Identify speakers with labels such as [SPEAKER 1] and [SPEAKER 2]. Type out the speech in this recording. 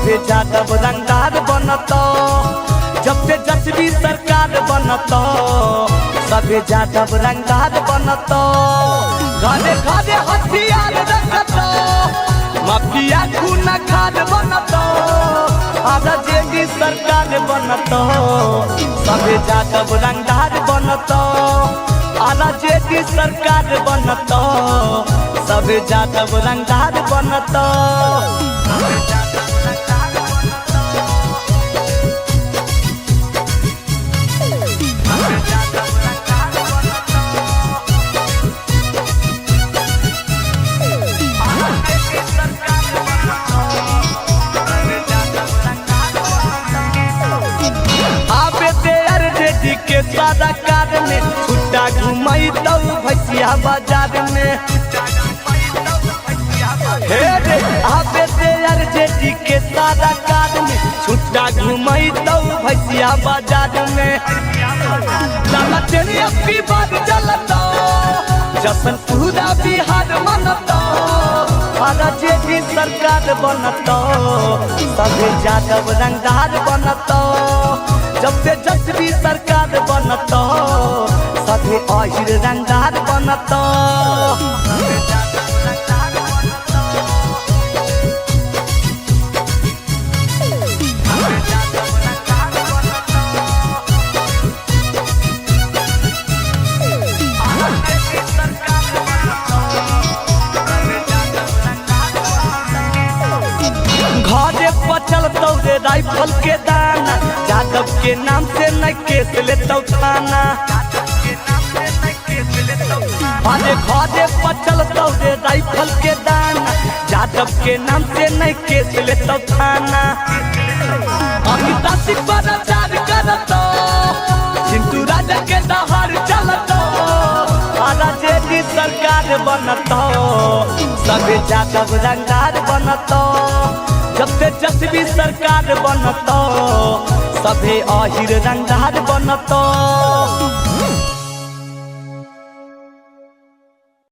[SPEAKER 1] सभे जादव रंगदार बनत। जब से जसवी सरकार बनत सभे जादव रंगदार बनत। घरे घरे हथियार रखत माफिया खून खाद बनत। आधा जेडी सरकार बनत सभे जादव रंगदार बनत। आधा जेडी सरकार बनत सभे जादव रंगदार बनत। के सारा कार में छुट्टा घुमाई तो भैया बाजार में। हे रे आबे ते यार जेडी के सारा कार में छुट्टा घुमाई तो भैया बाजार में। चला तेरे अपनी बात चलता जसन पूरा बिहार मनता। आधा जेडी सरकार बनत सभे जादव रंगदार बनत। जब से जसवी सरकार बनत सभे अहिर रंगदार बनत। घरे पचल तौरे राइफल के दाना जादव के नाम से न केस लेतौ थाना। अरे घरे पचल तौरे राइफल के दाना जादव के नाम से न केस लेतौ थाना। अमिता सिंह प्रचार करत चिंटू राजा के दहाड़ चलत। आधा जेडी सरकार बनत सभे जादव रंगदार बनत। जब से जसवी सरकार बनत सभे अहिर रंगदार बनत।